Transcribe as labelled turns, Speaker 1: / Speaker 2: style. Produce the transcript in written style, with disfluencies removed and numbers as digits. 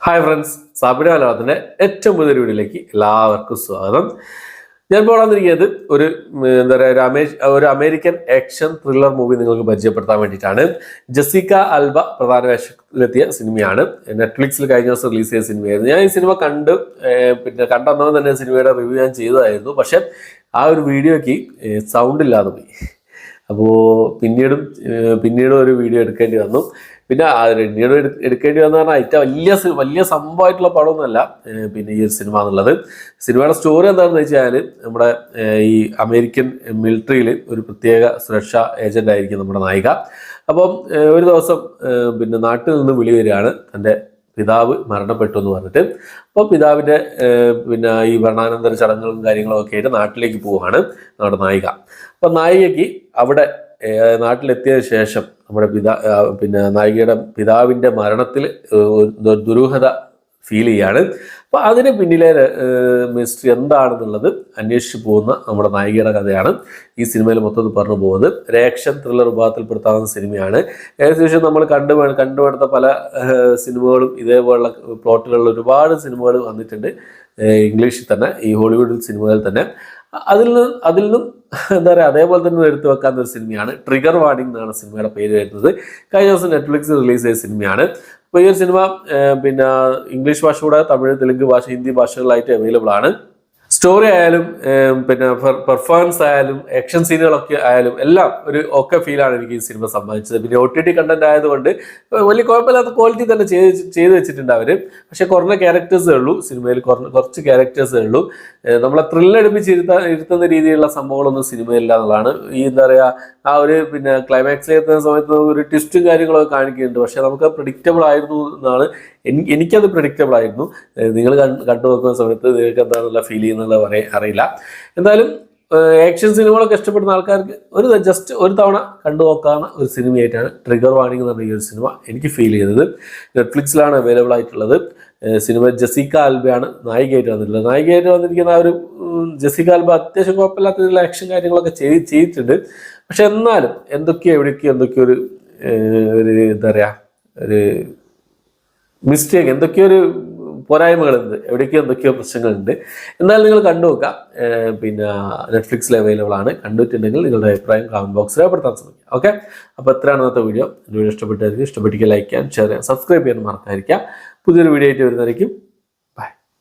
Speaker 1: Hi friends, സാബിന മലയാളത്തിൻ്റെ ഏറ്റവും പുതിയൊരു വീഡിയോയിലേക്ക് എല്ലാവർക്കും സ്വാഗതം. ഞാൻ ഇപ്പോൾ വന്നിരിക്കുന്നത് എന്താ പറയുക ഒരു അമേരിക്കൻ ആക്ഷൻ ത്രില്ലർ മൂവി നിങ്ങൾക്ക് പരിചയപ്പെടുത്താൻ വേണ്ടിയിട്ടാണ്. ജെസിക്ക ആൽബ പ്രധാന വേഷത്തിലെത്തിയ സിനിമയാണ്. നെറ്റ്ഫ്ലിക്സിൽ കഴിഞ്ഞ ദിവസം റിലീസ് ചെയ്ത സിനിമയായിരുന്നു. ഞാൻ ഈ സിനിമ കണ്ടെന്നോ തന്നെ സിനിമയുടെ റിവ്യൂ ഞാൻ ചെയ്തതായിരുന്നു. പക്ഷെ ആ ഒരു വീഡിയോയ്ക്ക് സൗണ്ട് ഇല്ലാതെ പോയി. അപ്പോൾ പിന്നീടും ഒരു വീഡിയോ എടുക്കേണ്ടി വന്നു. പിന്നെ പിന്നീട് എടുക്കേണ്ടി വന്നു പറഞ്ഞാൽ ഏറ്റവും വലിയ സംഭവമായിട്ടുള്ള പടമൊന്നുമല്ല പിന്നെ ഈ ഒരു സിനിമ എന്നുള്ളത്. സിനിമയുടെ സ്റ്റോറി എന്താണെന്ന് വെച്ചാൽ നമ്മുടെ ഈ അമേരിക്കൻ മിലിറ്ററിയിൽ ഒരു പ്രത്യേക സുരക്ഷാ ഏജന്റ് ആയിരിക്കും നമ്മുടെ നായിക. അപ്പം ഒരു ദിവസം നാട്ടിൽ നിന്ന് വിളി വരികയാണ്, തൻ്റെ പിതാവ് മരണപ്പെട്ടു എന്ന് പറഞ്ഞിട്ട്. അപ്പോൾ പിതാവിൻ്റെ ഈ മരണാനന്തര ചടങ്ങുകളും കാര്യങ്ങളൊക്കെ ആയിട്ട് നാട്ടിലേക്ക് പോവുകയാണ് നമ്മുടെ നായിക. അപ്പം നായികയ്ക്ക് അവിടെ നാട്ടിലെത്തിയതിനു ശേഷം നമ്മുടെ നായികയുടെ പിതാവിൻ്റെ മരണത്തിൽ ദുരൂഹത ഫീൽ ചെയ്യാണ്. അപ്പോൾ അതിന് പിന്നിലെ മിസ്റ്ററി എന്താണെന്നുള്ളത് അന്വേഷിച്ച് പോകുന്ന നമ്മുടെ നായികയുടെ കഥയാണ് ഈ സിനിമയിൽ മൊത്തത്തിൽ പറഞ്ഞു പോകുന്നത്. ഒരു ആക്ഷൻ ത്രില്ലർ വിഭാഗത്തിൽപ്പെടുത്താവുന്ന സിനിമയാണ്. ഏകദേശം നമ്മൾ കണ്ടുപിടുത്ത പല സിനിമകളും ഇതേപോലുള്ള പ്ലോട്ടുകളിൽ ഒരുപാട് സിനിമകൾ വന്നിട്ടുണ്ട് ഇംഗ്ലീഷിൽ തന്നെ, ഈ ഹോളിവുഡ് സിനിമകളിൽ തന്നെ. അതിൽ നിന്നും എന്താ പറയുക, അതേപോലെ തന്നെ എടുത്തു വെക്കാവുന്ന ഒരു സിനിമയാണ് ട്രിഗർ വാർണിംഗ് എന്നാണ് സിനിമയുടെ പേര് വരുന്നത്. കഴിഞ്ഞ ദിവസം നെറ്റ്ഫ്ലിക്സിൽ റിലീസ് ചെയ്ത സിനിമയാണ്. അപ്പോൾ ഈ ഒരു സിനിമ ഇംഗ്ലീഷ് ഭാഷ കൂടെ തമിഴ്, തെലുങ്ക് ഭാഷ, ഹിന്ദി ഭാഷകളിലായിട്ട് അവൈലബിൾ ആണ്. സ്റ്റോറി ആയാലും പെർഫോമൻസ് ആയാലും ആക്ഷൻ സീനുകളൊക്കെ ആയാലും എല്ലാം ഒക്കെ ഫീലാണ് എനിക്ക് ഈ സിനിമ സമ്മാനിച്ചത്. പിന്നെ OTT കണ്ടന്റ് ആയതുകൊണ്ട് വലിയ കുഴപ്പമില്ലാത്ത ക്വാളിറ്റി തന്നെ ചെയ്ത് വെച്ചിട്ടുണ്ട് അവർ. പക്ഷെ കുറഞ്ഞ ക്യാരക്ടേഴ്സേ ഉള്ളൂ സിനിമയിൽ, കുറച്ച് ക്യാരക്ടേഴ്സേ ഉള്ളൂ. നമ്മളെ ഇരുത്തുന്ന രീതിയിലുള്ള സംഭവങ്ങളൊന്നും സിനിമയില്ല എന്നുള്ളതാണ്. ഈ എന്താ പറയുക, ആ ഒരു ക്ലൈമാക്സിൽ എത്തുന്ന സമയത്ത് ഒരു ട്വിസ്റ്റും കാര്യങ്ങളൊക്കെ കാണിക്കുന്നുണ്ട്. പക്ഷെ നമുക്ക് പ്രെഡിക്റ്റബിൾ ആയിരുന്നു എന്നാണ് എനിക്കത് പ്രെഡിക്റ്റബിൾ ആയിരുന്നു. നിങ്ങൾ കണ്ടു നോക്കുന്ന സമയത്ത് നിങ്ങൾക്ക് എന്താണെന്നുള്ള ഫീൽ ചെയ്യുന്നുള്ള അറിയില്ല. എന്തായാലും ആക്ഷൻ സിനിമകളൊക്കെ ഇഷ്ടപ്പെടുന്ന ആൾക്കാർക്ക് ജസ്റ്റ് ഒരു തവണ കണ്ടു നോക്കാവുന്ന ഒരു സിനിമയായിട്ടാണ് ട്രിഗർ വാർണിംഗ് എന്ന് പറഞ്ഞ ഈ ഒരു സിനിമ എനിക്ക് ഫീൽ ചെയ്തത്. നെറ്റ്ഫ്ലിക്സിലാണ് അവൈലബിൾ ആയിട്ടുള്ളത്. സിനിമ ജെസിക്ക ആൽബയാണ് നായികയായിട്ട് വന്നിരിക്കുന്ന ആ ഒരു ജെസിക്ക ആൽബ അത്യാവശ്യം കുഴപ്പമില്ലാത്ത രീതിയിലുള്ള ആക്ഷൻ കാര്യങ്ങളൊക്കെ ചെയ്തിട്ടുണ്ട്. പക്ഷെ എന്നാലും എന്തൊക്കെയോ ഒരു എന്താ പറയുക, ഒരു മിസ്റ്റേക്ക്, എന്തൊക്കെയോ ഒരു പോരായ്മകളുണ്ട്, എന്തൊക്കെയോ പ്രശ്നങ്ങളുണ്ട്. എന്നാലും നിങ്ങൾ കണ്ടു നോക്കാം. നെറ്റ്ഫ്ലിക്സിൽ അവൈലബിൾ ആണ്. കണ്ടിട്ടുണ്ടെങ്കിൽ നിങ്ങളുടെ അഭിപ്രായം കമന്റ് ബോക്സിൽ രേഖപ്പെടുത്താൻ ശ്രമിക്കുക. ഓക്കെ, അപ്പോൾ എത്രയാണ് ഇന്നത്തെ വീഡിയോ. ഇഷ്ടപ്പെട്ടിരിക്കും, ലൈക്ക് ചെയ്യാൻ, ഷെയർ ചെയ്യാൻ, സബ്സ്ക്രൈബ് ചെയ്യാൻ മറക്കാതിരിക്കുക. പുതിയൊരു വീഡിയോ ആയിട്ട് വരുന്നതായിരിക്കും.